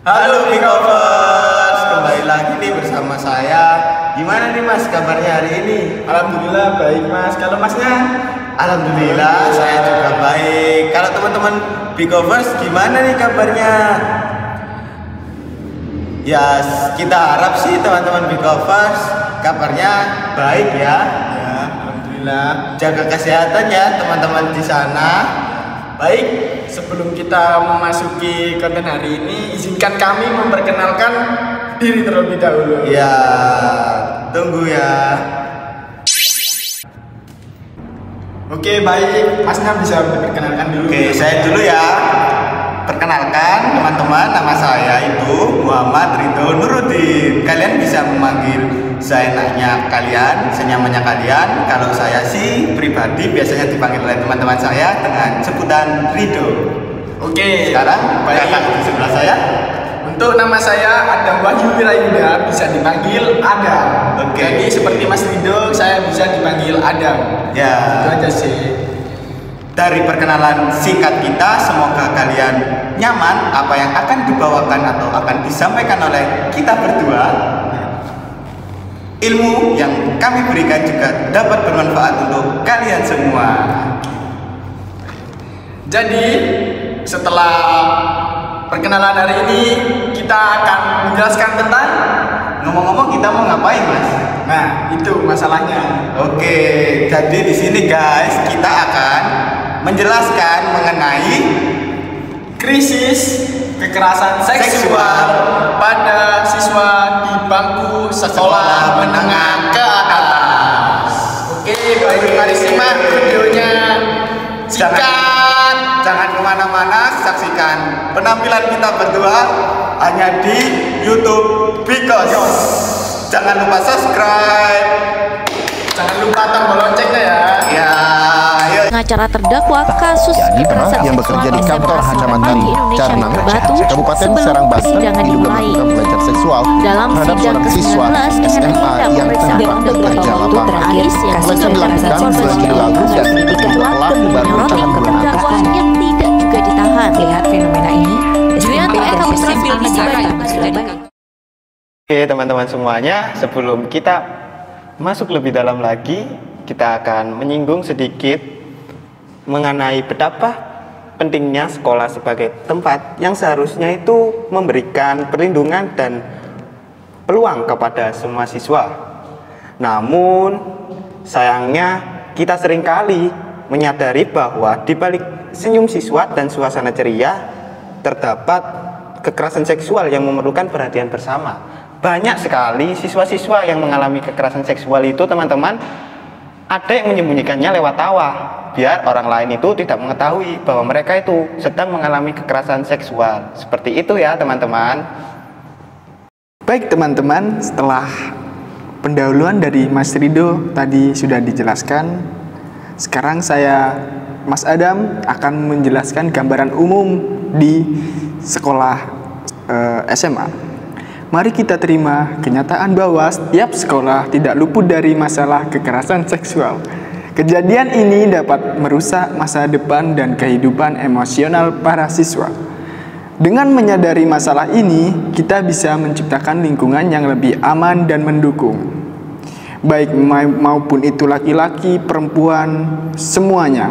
Halo Pikovers, kembali lagi nih bersama saya. Gimana nih Mas kabarnya hari ini? Alhamdulillah baik Mas. Kalau Masnya? Alhamdulillah saya juga baik. Kalau teman-teman Pikovers gimana nih kabarnya? Ya kita harap sih teman-teman Pikovers kabarnya baik ya. Ya, alhamdulillah. Jaga kesehatan ya teman-teman di sana. Baik, sebelum kita memasuki konten hari ini, izinkan kami memperkenalkan diri terlebih dahulu. Ya, tunggu ya. Oke, baik. Masnya bisa diperkenalkan dulu. Oke, saya dulu ya. Perkenalkan teman-teman, nama saya itu Muhammad Ridho Nuruddin. Kalian bisa memanggil seenaknya kalian, senyamannya kalian. Kalau saya sih pribadi biasanya dipanggil oleh teman-teman saya dengan sebutan Ridho. Oke, Sekarang baik. kakak di sebelah saya. Untuk nama saya Adam Wahyu Wirayuda, bisa dipanggil Adam. Oke. Jadi seperti Mas Ridho, saya bisa dipanggil Adam. Ya. Itu aja sih. Dari perkenalan singkat kita, semoga kalian nyaman apa yang akan dibawakan atau akan disampaikan oleh kita berdua. Ilmu yang kami berikan juga dapat bermanfaat untuk kalian semua. Jadi setelah perkenalan hari ini, kita akan menjelaskan tentang, Ngomong-ngomong kita mau ngapain, Mas? nah itu masalahnya. Oke, jadi di sini guys kita akan menjelaskan mengenai Krisis kekerasan seksual pada siswa di bangku sekolah menengah ke atas. Oke, baik, mari simak videonya. Jangan kemana-mana, saksikan penampilan kita berdua hanya di YouTube Bikos. Jangan lupa subscribe. Jangan lupa tombol loncengnya ya. Ya, ayo. Pengacara terdakwa kasus kekerasan yang bekerja di seksual kantor SMA Kecamatan di Indonesia Carnang, Batu Kabupaten sebelum Serang, Banten, persidangan diduga dimulai. melakukan pelecehan seksual Dalam terhadap sidang seorang siswa ke-19 dengan SMA agenda yang pemeriksaan tengah untuk bekerja waktu lapangan. terakhir yang Pelecehan sudah dilakukan korban bulan sosial lalu kasus dan pendidikan pelaku dan baru menyoroti ditahan bulan terdakwa yang tidak juga ditahan. Lihat fenomena ini, Julianto Eka Putra Bilbis Oke teman-teman semuanya, sebelum kita masuk lebih dalam lagi, kita akan menyinggung sedikit mengenai betapa pentingnya sekolah sebagai tempat yang seharusnya itu memberikan perlindungan dan peluang kepada semua siswa. Namun sayangnya kita seringkali menyadari bahwa di balik senyum siswa dan suasana ceria terdapat kekerasan seksual yang memerlukan perhatian bersama. Banyak sekali siswa-siswa yang mengalami kekerasan seksual itu teman-teman, ada yang menyembunyikannya lewat tawa biar orang lain itu tidak mengetahui bahwa mereka itu sedang mengalami kekerasan seksual. Seperti itu ya teman-teman. Baik teman-teman, setelah pendahuluan dari Mas Ridho tadi sudah dijelaskan, sekarang saya, Mas Adam, akan menjelaskan gambaran umum di sekolah SMA. Mari kita terima kenyataan bahwa setiap sekolah tidak luput dari masalah kekerasan seksual. Kejadian ini dapat merusak masa depan dan kehidupan emosional para siswa. Dengan menyadari masalah ini, kita bisa menciptakan lingkungan yang lebih aman dan mendukung. Baik maupun itu laki-laki, perempuan, semuanya.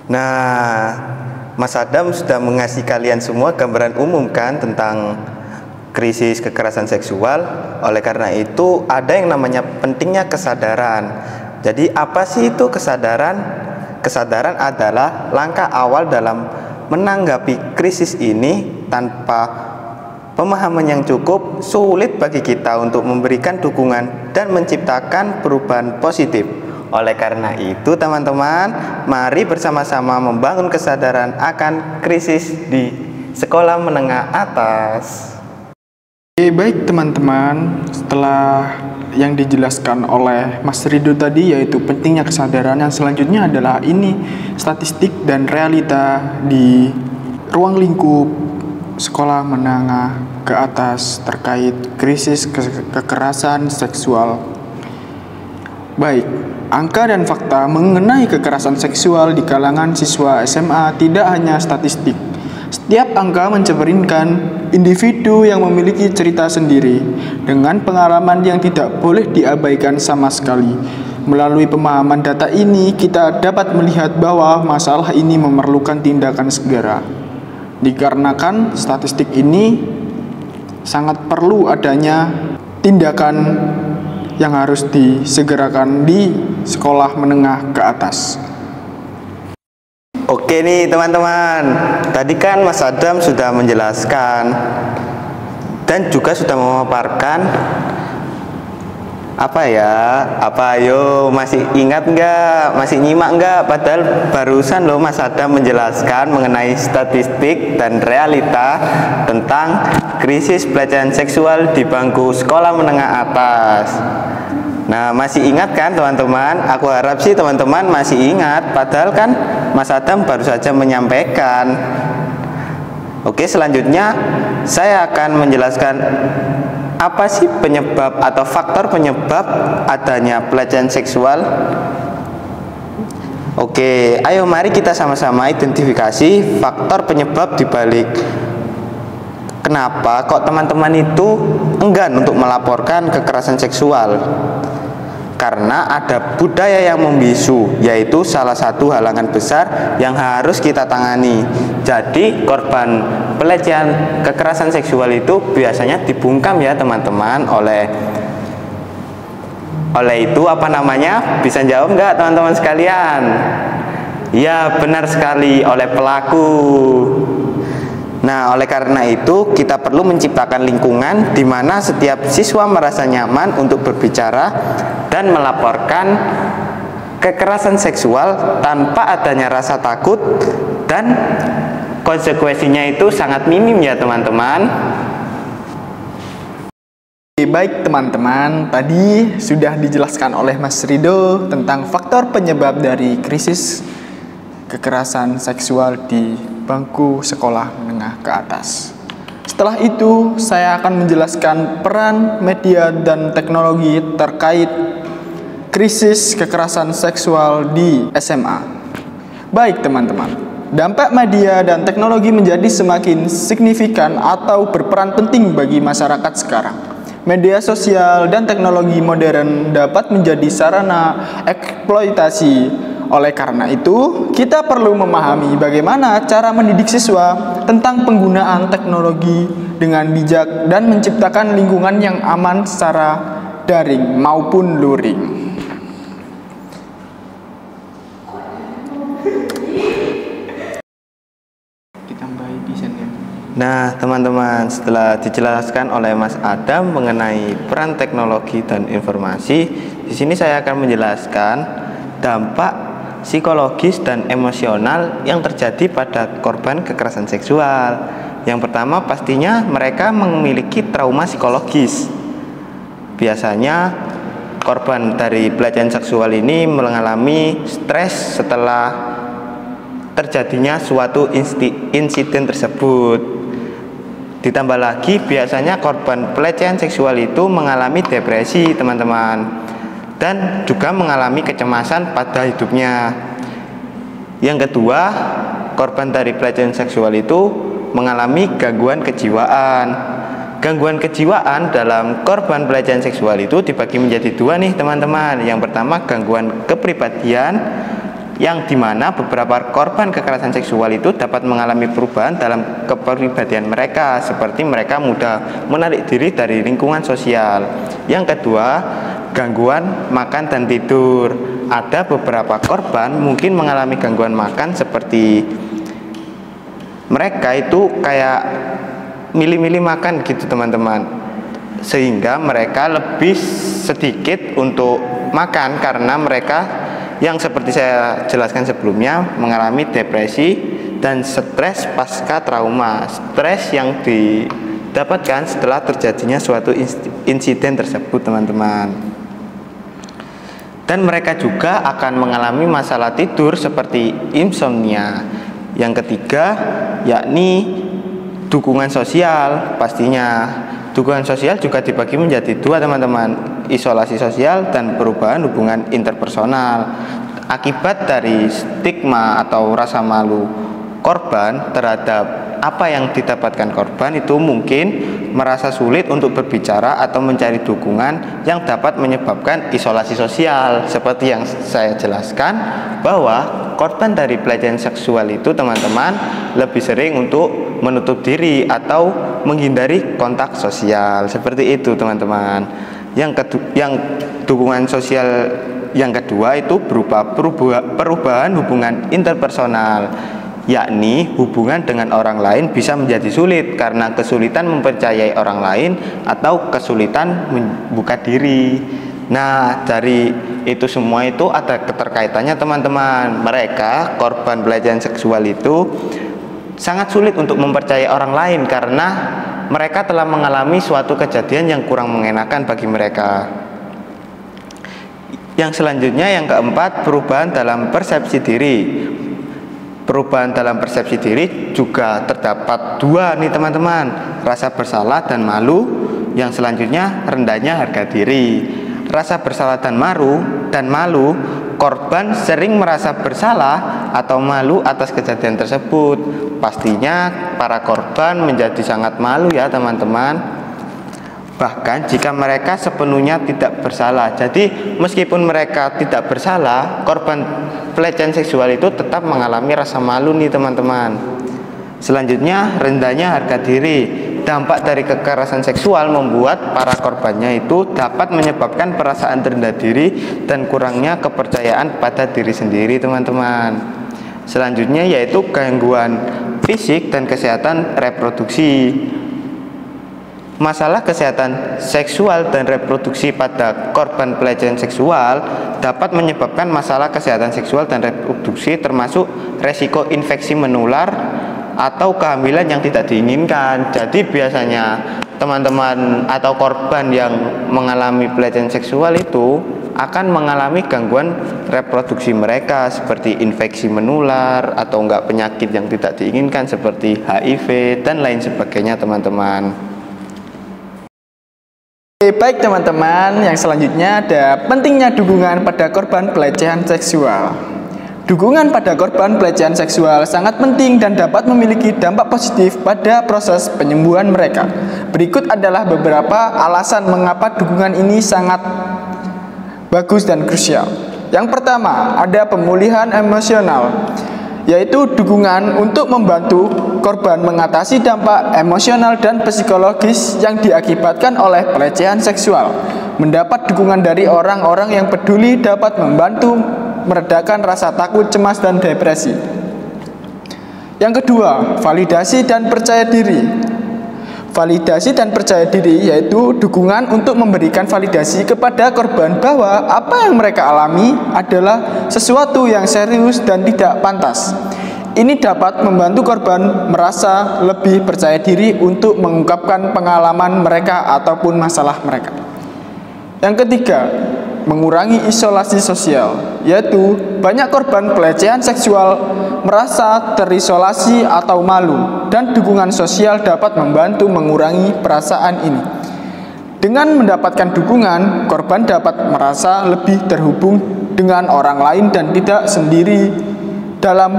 Nah, Mas Adam sudah mengasih kalian semua gambaran umum kan tentang krisis kekerasan seksual. Oleh karena itu ada yang namanya pentingnya kesadaran. Jadi apa sih itu kesadaran? Kesadaran adalah langkah awal dalam menanggapi krisis ini. Tanpa pemahaman yang cukup, sulit bagi kita untuk memberikan dukungan dan menciptakan perubahan positif. Oleh karena itu teman-teman, mari bersama-sama membangun kesadaran akan krisis di sekolah menengah atas. Baik teman-teman, setelah yang dijelaskan oleh Mas Ridho tadi, yaitu pentingnya kesadaran, yang selanjutnya adalah ini statistik dan realita di ruang lingkup sekolah menengah ke atas terkait krisis kekerasan seksual. Baik, angka dan fakta mengenai kekerasan seksual di kalangan siswa SMA tidak hanya statistik, Setiap angka mencerminkan individu yang memiliki cerita sendiri dengan pengalaman yang tidak boleh diabaikan sama sekali. Melalui pemahaman data ini, kita dapat melihat bahwa masalah ini memerlukan tindakan segera. Dikarenakan statistik ini sangat perlu adanya tindakan yang harus disegerakan di sekolah menengah ke atas. Oke nih teman-teman, tadi kan Mas Adam sudah menjelaskan dan juga sudah memaparkan ayo masih ingat nggak, masih nyimak nggak? Padahal barusan loh Mas Adam menjelaskan mengenai statistik dan realita tentang krisis pelecehan seksual di bangku sekolah menengah atas. Nah, masih ingat kan teman-teman? Aku harap sih teman-teman masih ingat, padahal kan Mas Adam baru saja menyampaikan. Oke, selanjutnya saya akan menjelaskan apa sih penyebab atau faktor penyebab adanya pelecehan seksual. Oke, ayo mari kita sama-sama identifikasi faktor penyebab dibalik kenapa kok teman-teman itu enggan untuk melaporkan kekerasan seksual. Karena ada budaya yang membisu, yaitu salah satu halangan besar yang harus kita tangani. Jadi korban pelecehan kekerasan seksual itu biasanya dibungkam ya teman-teman oleh itu bisa jawab nggak teman-teman sekalian? Ya benar sekali, oleh pelaku. Nah, oleh karena itu kita perlu menciptakan lingkungan di mana setiap siswa merasa nyaman untuk berbicara dan melaporkan kekerasan seksual tanpa adanya rasa takut dan konsekuensinya itu sangat minim ya teman-teman. Baik teman-teman, tadi sudah dijelaskan oleh Mas Rido tentang faktor penyebab dari krisis kekerasan seksual di bangku sekolah menengah ke atas. Setelah itu, saya akan menjelaskan peran media dan teknologi terkait krisis kekerasan seksual di SMA. Baik teman-teman, dampak media dan teknologi menjadi semakin signifikan atau berperan penting bagi masyarakat sekarang. Media sosial dan teknologi modern dapat menjadi sarana eksploitasi. Oleh karena itu, kita perlu memahami bagaimana cara mendidik siswa tentang penggunaan teknologi dengan bijak dan menciptakan lingkungan yang aman secara daring maupun luring. Nah, teman-teman, setelah dijelaskan oleh Mas Adam mengenai peran teknologi dan informasi, di sini saya akan menjelaskan dampak psikologis dan emosional yang terjadi pada korban kekerasan seksual. Yang pertama pastinya mereka memiliki trauma psikologis. Biasanya korban dari pelecehan seksual ini mengalami stres setelah terjadinya suatu insiden tersebut. Ditambah lagi biasanya korban pelecehan seksual itu mengalami depresi teman-teman, dan juga mengalami kecemasan pada hidupnya. Yang kedua, korban dari pelecehan seksual itu mengalami gangguan kejiwaan. Gangguan kejiwaan dalam korban pelecehan seksual itu dibagi menjadi dua nih teman-teman. Yang pertama gangguan kepribadian, yang dimana beberapa korban kekerasan seksual itu dapat mengalami perubahan dalam kepribadian mereka, seperti mereka mudah menarik diri dari lingkungan sosial. Yang kedua, gangguan makan dan tidur. Ada beberapa korban mungkin mengalami gangguan makan, seperti mereka itu kayak milih-milih makan gitu teman-teman, sehingga mereka lebih sedikit untuk makan karena mereka yang seperti saya jelaskan sebelumnya mengalami depresi dan stres pasca trauma, stres yang didapatkan setelah terjadinya suatu insiden tersebut teman-teman. Dan mereka juga akan mengalami masalah tidur seperti insomnia. Yang ketiga yakni dukungan sosial. Pastinya dukungan sosial juga dibagi menjadi dua teman-teman, isolasi sosial dan perubahan hubungan interpersonal. Akibat dari stigma atau rasa malu korban terhadap apa yang didapatkan korban itu mungkin merasa sulit untuk berbicara atau mencari dukungan yang dapat menyebabkan isolasi sosial. Seperti yang saya jelaskan, bahwa korban dari pelecehan seksual itu teman-teman lebih sering untuk menutup diri atau menghindari kontak sosial. Seperti itu teman-teman. Yang dukungan sosial yang kedua itu berupa perubahan hubungan interpersonal, yakni hubungan dengan orang lain bisa menjadi sulit karena kesulitan mempercayai orang lain atau kesulitan membuka diri. Nah, dari itu semua itu ada keterkaitannya teman-teman. Mereka korban pelecehan seksual itu sangat sulit untuk mempercayai orang lain karena mereka telah mengalami suatu kejadian yang kurang mengenakan bagi mereka. Yang selanjutnya, yang keempat, perubahan dalam persepsi diri. Perubahan dalam persepsi diri juga terdapat dua nih teman-teman, rasa bersalah dan malu. Yang selanjutnya, rendahnya harga diri. Rasa bersalah dan malu, korban sering merasa bersalah atau malu atas kejadian tersebut. Pastinya para korban menjadi sangat malu ya teman-teman. Bahkan jika mereka sepenuhnya tidak bersalah. Jadi meskipun mereka tidak bersalah, korban pelecehan seksual itu tetap mengalami rasa malu nih teman-teman. Selanjutnya, rendahnya harga diri. Dampak dari kekerasan seksual membuat para korbannya itu dapat menyebabkan perasaan rendah diri dan kurangnya kepercayaan pada diri sendiri teman-teman. Selanjutnya yaitu gangguan fisik dan kesehatan reproduksi. Masalah kesehatan seksual dan reproduksi pada korban pelecehan seksual dapat menyebabkan masalah kesehatan seksual dan reproduksi, termasuk resiko infeksi menular atau kehamilan yang tidak diinginkan. Jadi biasanya teman-teman atau korban yang mengalami pelecehan seksual itu akan mengalami gangguan reproduksi mereka seperti infeksi menular atau enggak penyakit yang tidak diinginkan seperti HIV dan lain sebagainya teman-teman. Baik teman-teman, yang selanjutnya ada pentingnya dukungan pada korban pelecehan seksual. Dukungan pada korban pelecehan seksual sangat penting dan dapat memiliki dampak positif pada proses penyembuhan mereka. Berikut adalah beberapa alasan mengapa dukungan ini sangat bagus dan krusial. Yang pertama, ada pemulihan emosional, yaitu dukungan untuk membantu korban mengatasi dampak emosional dan psikologis yang diakibatkan oleh pelecehan seksual. Mendapat dukungan dari orang-orang yang peduli dapat membantu meredakan rasa takut, cemas, dan depresi. Yang kedua, validasi dan percaya diri. Validasi dan percaya diri yaitu dukungan untuk memberikan validasi kepada korban bahwa apa yang mereka alami adalah sesuatu yang serius dan tidak pantas. Ini dapat membantu korban merasa lebih percaya diri untuk mengungkapkan pengalaman mereka ataupun masalah mereka. Yang ketiga, mengurangi isolasi sosial, yaitu banyak korban pelecehan seksual merasa terisolasi atau malu, dan dukungan sosial dapat membantu mengurangi perasaan ini. Dengan mendapatkan dukungan, korban dapat merasa lebih terhubung dengan orang lain dan tidak sendiri dalam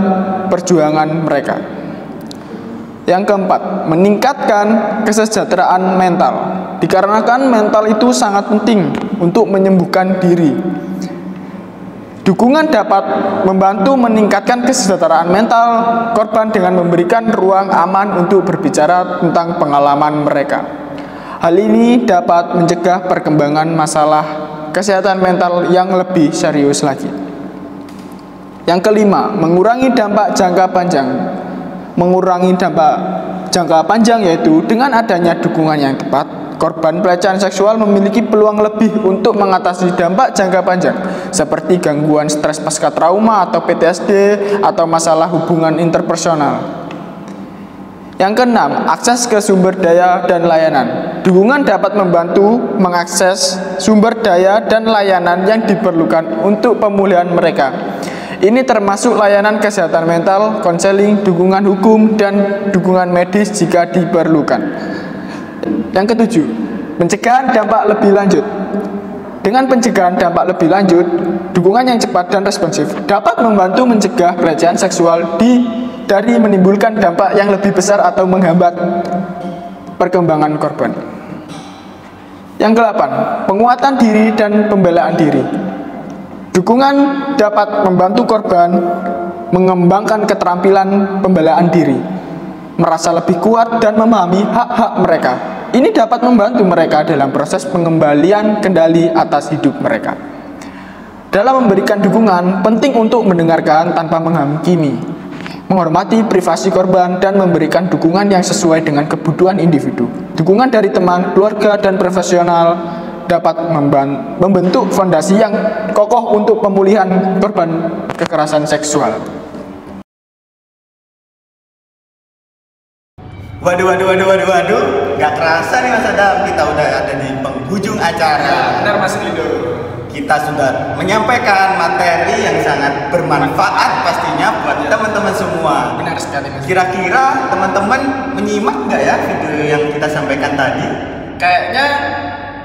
perjuangan mereka. Yang keempat, meningkatkan kesejahteraan mental. Dikarenakan mental itu sangat penting untuk menyembuhkan diri. Dukungan dapat membantu meningkatkan kesejahteraan mental korban dengan memberikan ruang aman untuk berbicara tentang pengalaman mereka. Hal ini dapat mencegah perkembangan masalah kesehatan mental yang lebih serius lagi. Yang kelima, mengurangi dampak jangka panjang. Mengurangi dampak jangka panjang yaitu dengan adanya dukungan yang tepat, korban pelecehan seksual memiliki peluang lebih untuk mengatasi dampak jangka panjang seperti gangguan stres pasca trauma atau PTSD atau masalah hubungan interpersonal. Yang keenam, akses ke sumber daya dan layanan. Dukungan dapat membantu mengakses sumber daya dan layanan yang diperlukan untuk pemulihan mereka. Ini termasuk layanan kesehatan mental, konseling, dukungan hukum, dan dukungan medis jika diperlukan. Yang ketujuh, pencegahan dampak lebih lanjut. Dengan pencegahan dampak lebih lanjut, dukungan yang cepat dan responsif dapat membantu mencegah pelecehan seksual dari menimbulkan dampak yang lebih besar atau menghambat perkembangan korban. Yang ke-8, penguatan diri dan pembelaan diri. Dukungan dapat membantu korban mengembangkan keterampilan pembelaan diri, merasa lebih kuat dan memahami hak-hak mereka. Ini dapat membantu mereka dalam proses pengembalian kendali atas hidup mereka. Dalam memberikan dukungan, penting untuk mendengarkan tanpa menghakimi, menghormati privasi korban, dan memberikan dukungan yang sesuai dengan kebutuhan individu. Dukungan dari teman, keluarga, dan profesional dapat membentuk fondasi yang kokoh untuk pemulihan korban kekerasan seksual. Waduh, gak kerasa nih Mas Adam, kita udah ada di penghujung acara. Benar Mas Rido. Kita sudah menyampaikan materi yang sangat bermanfaat pastinya buat teman-teman semua. Benar sekali Mas. Kira-kira teman-teman menyimak nggak ya video yang kita sampaikan tadi? Kayaknya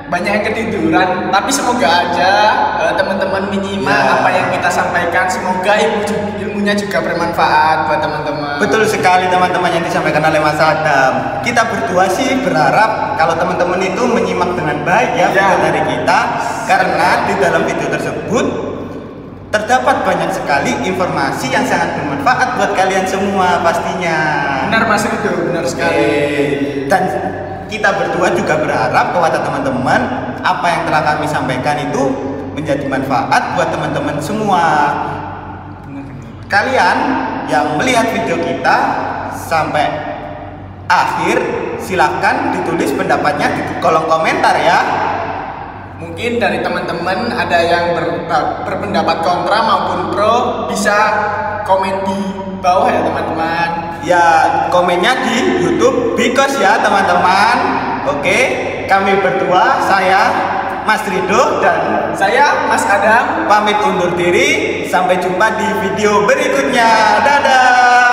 banyak yang ketiduran, tapi semoga aja teman-teman menyimak apa yang kita sampaikan. Semoga ilmunya juga bermanfaat buat teman-teman. Betul sekali teman-teman yang disampaikan oleh Mas Adam. Kita berdua sih berharap kalau teman-teman itu menyimak dengan baik ya video dari kita, karena di dalam video tersebut terdapat banyak sekali informasi yang sangat bermanfaat buat kalian semua pastinya. Benar Mas Rido, benar sekali. Dan kita berdua juga berharap kepada teman-teman apa yang telah kami sampaikan itu menjadi manfaat buat teman-teman semua. Kalian yang melihat video kita sampai akhir, silahkan ditulis pendapatnya di kolom komentar ya. Mungkin dari teman-teman ada yang berpendapat kontra maupun pro, bisa komen di bawah ya teman-teman. Ya, komennya di YouTube Bikos ya teman-teman. Oke, kami berdua, saya Mas Rido dan saya Mas Adam pamit undur diri. Sampai jumpa di video berikutnya. Dadah.